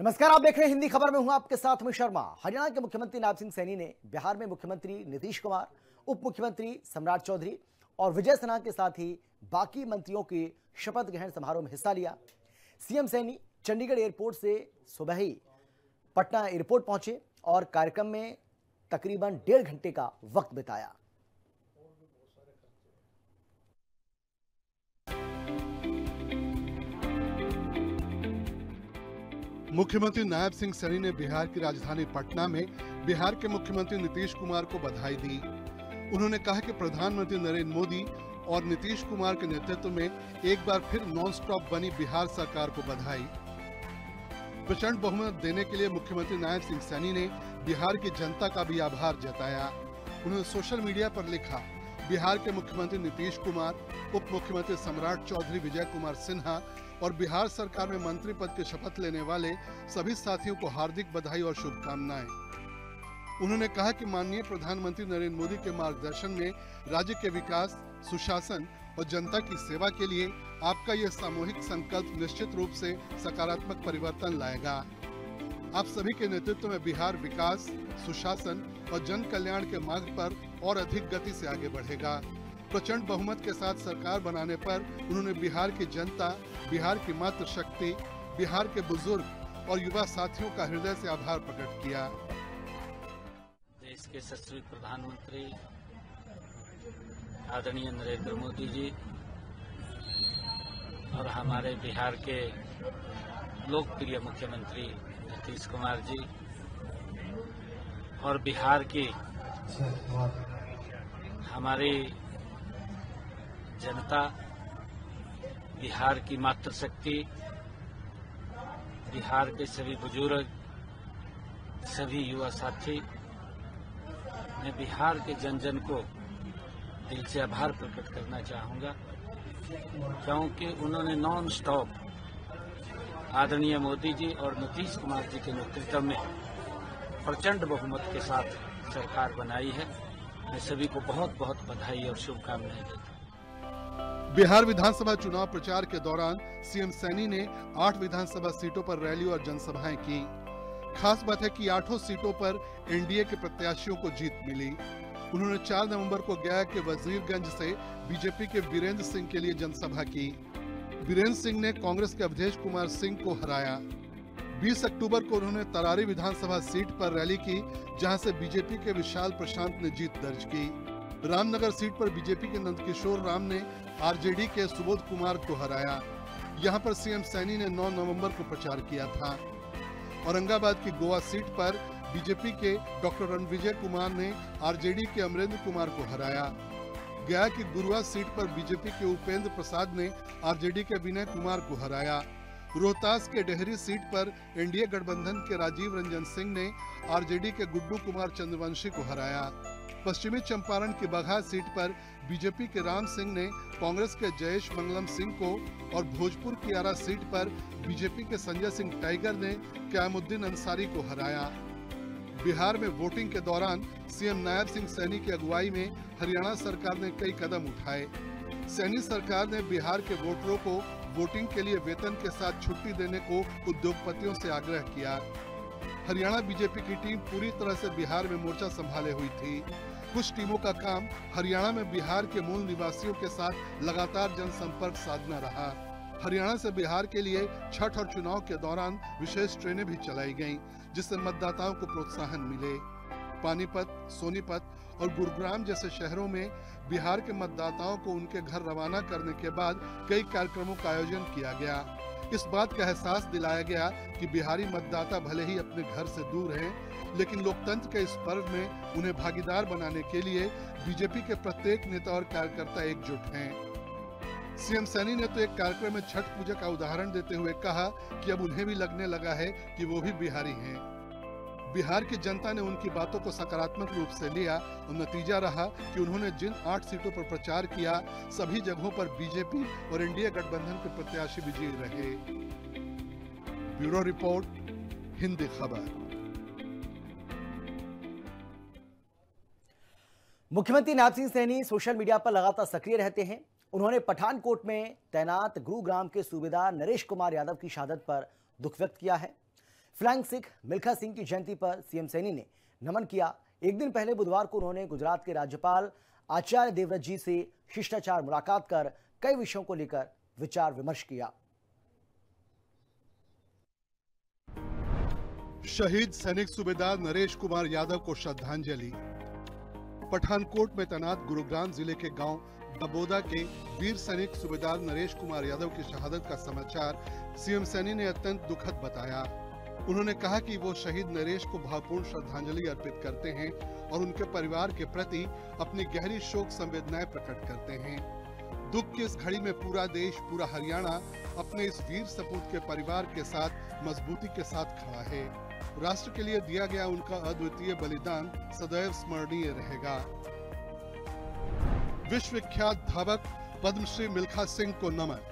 नमस्कार, आप देख रहे हैं हिंदी खबर में हूं आपके साथ में शर्मा। हरियाणा के मुख्यमंत्री नायब सिंह सैनी ने बिहार में मुख्यमंत्री नीतीश कुमार, उप मुख्यमंत्री सम्राट चौधरी और विजय सिन्हा के साथ ही बाकी मंत्रियों के शपथ ग्रहण समारोह में हिस्सा लिया। सीएम सैनी चंडीगढ़ एयरपोर्ट से सुबह ही पटना एयरपोर्ट पहुंचे और कार्यक्रम में तकरीबन 1.5 घंटे का वक्त बिताया। मुख्यमंत्री नायब सिंह सैनी ने बिहार की राजधानी पटना में बिहार के मुख्यमंत्री नीतीश कुमार को बधाई दी। उन्होंने कहा कि प्रधानमंत्री नरेंद्र मोदी और नीतीश कुमार के नेतृत्व में एक बार फिर नॉन स्टॉप बनी बिहार सरकार को बधाई। प्रचंड बहुमत देने के लिए मुख्यमंत्री नायब सिंह सैनी ने बिहार की जनता का भी आभार जताया। उन्होंने सोशल मीडिया पर लिखा, बिहार के मुख्यमंत्री नीतीश कुमार, उप मुख्यमंत्री सम्राट चौधरी, विजय कुमार सिन्हा और बिहार सरकार में मंत्री पद की शपथ लेने वाले सभी साथियों को हार्दिक बधाई और शुभकामनाएं। उन्होंने कहा कि माननीय प्रधानमंत्री नरेंद्र मोदी के मार्गदर्शन में राज्य के विकास, सुशासन और जनता की सेवा के लिए आपका यह सामूहिक संकल्प निश्चित रूप से सकारात्मक परिवर्तन लाएगा। आप सभी के नेतृत्व में बिहार विकास, सुशासन और जन कल्याण के मार्ग पर और अधिक गति से आगे बढ़ेगा। प्रचंड बहुमत के साथ सरकार बनाने पर उन्होंने बिहार की जनता, बिहार की मातृशक्ति, बिहार के बुजुर्ग और युवा साथियों का हृदय से आभार प्रकट किया। देश के यशस्वी प्रधानमंत्री आदरणीय नरेंद्र मोदी जी और हमारे बिहार के लोकप्रिय मुख्यमंत्री नीतीश कुमार जी और बिहार की हमारी जनता, बिहार की मातृशक्ति, बिहार के सभी बुजुर्ग, सभी युवा साथी, मैं बिहार के जन जन को दिल से आभार प्रकट करना चाहूँगा, क्योंकि उन्होंने नॉन स्टॉप आदरणीय मोदी जी और नीतीश कुमार जी के नेतृत्व में प्रचंड बहुमत के साथ सरकार बनाई है। मैं सभी को बहुत बहुत बधाई और शुभकामनाएं देता हूं। बिहार विधानसभा चुनाव प्रचार के दौरान सीएम सैनी ने 8 विधानसभा सीटों पर रैली और जनसभाएं की। खास बात है कि 8 सीटों पर एनडीए के प्रत्याशियों को जीत मिली। उन्होंने 4 नवंबर को गया के वजीरगंज से बीजेपी के वीरेंद्र सिंह के लिए जनसभा की। वीरेंद्र सिंह ने कांग्रेस के अवधेश कुमार सिंह को हराया। 20 अक्टूबर को उन्होंने तरारी विधानसभा सीट पर रैली की, जहां से बीजेपी के विशाल प्रशांत ने जीत दर्ज की। रामनगर सीट पर बीजेपी के नंदकिशोर राम ने आरजेडी के सुबोध कुमार को हराया। यहां पर सीएम सैनी ने 9 नवंबर को प्रचार किया था। औरंगाबाद की गोवा सीट पर बीजेपी के डॉक्टर रणविजय कुमार ने आरजेडी के अमरेंद्र कुमार को हराया। गया की गुरुआ सीट पर बीजेपी के उपेंद्र प्रसाद ने आरजेडी के विनय कुमार को हराया। रोहतास के डेहरी सीट पर एनडीए गठबंधन के राजीव रंजन सिंह ने आरजेडी के गुड्डू कुमार चंद्रवंशी को हराया। पश्चिमी चंपारण की बगहा सीट पर बीजेपी के राम सिंह ने कांग्रेस के जयेश मंगलम सिंह को और भोजपुर की आरा सीट पर बीजेपी के संजय सिंह टाइगर ने क्यामुद्दीन अंसारी को हराया। बिहार में वोटिंग के दौरान सीएम नायब सिंह सैनी की अगुवाई में हरियाणा सरकार ने कई कदम उठाए। सैनी सरकार ने बिहार के वोटरों को वोटिंग के लिए वेतन के साथ छुट्टी देने को उद्योगपतियों से आग्रह किया। हरियाणा बीजेपी की टीम पूरी तरह से बिहार में मोर्चा संभाले हुई थी। कुछ टीमों का काम हरियाणा में बिहार के मूल निवासियों के साथ लगातार जनसंपर्क साधना रहा। हरियाणा से बिहार के लिए छठ और चुनाव के दौरान विशेष ट्रेनें भी चलाई गईं, जिससे मतदाताओं को प्रोत्साहन मिले। पानीपत, सोनीपत और गुरुग्राम जैसे शहरों में बिहार के मतदाताओं को उनके घर रवाना करने के बाद कई कार्यक्रमों का आयोजन किया गया। इस बात का एहसास दिलाया गया कि बिहारी मतदाता भले ही अपने घर से दूर हैं, लेकिन लोकतंत्र के इस पर्व में उन्हें भागीदार बनाने के लिए बीजेपी के प्रत्येक नेता और कार्यकर्ता एकजुट हैं। सीएम सैनी ने तो एक कार्यक्रम में छठ पूजा का उदाहरण देते हुए कहा कि अब उन्हें भी लगने लगा है कि वो भी बिहारी हैं। बिहार की जनता ने उनकी बातों को सकारात्मक रूप से लिया और नतीजा रहा कि उन्होंने जिन 8 सीटों पर प्रचार किया, सभी जगहों पर बीजेपी और एनडीए गठबंधन के प्रत्याशी विजयी रहे। ब्यूरो रिपोर्ट, हिंदी खबर। मुख्यमंत्री नायब सिंह सैनी सोशल मीडिया पर लगातार सक्रिय रहते हैं। उन्होंने पठानकोट में तैनात गुरुग्राम के सूबेदार नरेश कुमार यादव की शहादत पर दुख व्यक्त किया है। फ्लाइंग सिख मिल्खा सिंह की जयंती पर सीएम सैनी ने नमन किया। एक दिन पहले बुधवार को उन्होंने गुजरात के राज्यपाल आचार्य देवव्रत जी से शिष्टाचार मुलाकात कर कई विषयों को लेकर विचार विमर्श किया। शहीद सैनिक सूबेदार नरेश कुमार यादव को श्रद्धांजलि। पठानकोट में तैनात गुरुग्राम जिले के गांव दबोदा के वीर सैनिक सूबेदार नरेश कुमार यादव की शहादत का समाचार सीएम सैनी ने अत्यंत दुखद बताया। उन्होंने कहा कि वो शहीद नरेश को भावपूर्ण श्रद्धांजलि अर्पित करते हैं और उनके परिवार के प्रति अपनी गहरी शोक संवेदनाएं प्रकट करते हैं। दुख की इस घड़ी में पूरा देश, पूरा हरियाणा अपने इस वीर सपूत के परिवार के साथ मजबूती के साथ खड़ा है। राष्ट्र के लिए दिया गया उनका अद्वितीय बलिदान सदैव स्मरणीय रहेगा। विश्व विख्यात धावक पद्मश्री मिल्खा सिंह को नमन।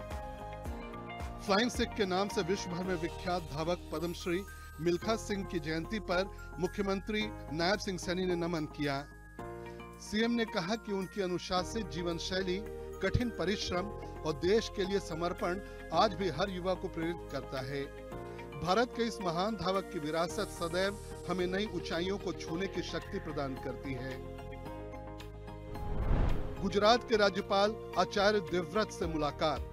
फ्लाइंग सिख के नाम से विश्व भर में विख्यात धावक पद्मश्री मिल्खा सिंह की जयंती पर मुख्यमंत्री नायब सिंह सैनी ने नमन किया। सीएम ने कहा कि उनकी अनुशासित जीवन शैली, कठिन परिश्रम और देश के लिए समर्पण आज भी हर युवा को प्रेरित करता है। भारत के इस महान धावक की विरासत सदैव हमें नई ऊंचाइयों को छूने की शक्ति प्रदान करती है। गुजरात के राज्यपाल आचार्य देवव्रत से मुलाकात।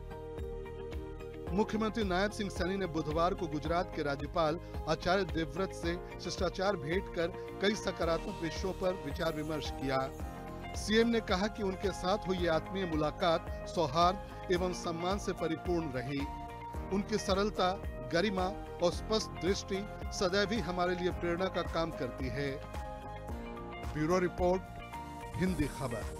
मुख्यमंत्री नायब सिंह सैनी ने बुधवार को गुजरात के राज्यपाल आचार्य देवव्रत से शिष्टाचार भेंट कर कई सकारात्मक विषयों पर विचार विमर्श किया। सीएम ने कहा कि उनके साथ हुई आत्मीय मुलाकात सौहार्द एवं सम्मान से परिपूर्ण रही। उनकी सरलता, गरिमा और स्पष्ट दृष्टि सदैव ही हमारे लिए प्रेरणा का काम करती है। ब्यूरो रिपोर्ट, हिंदी खबर।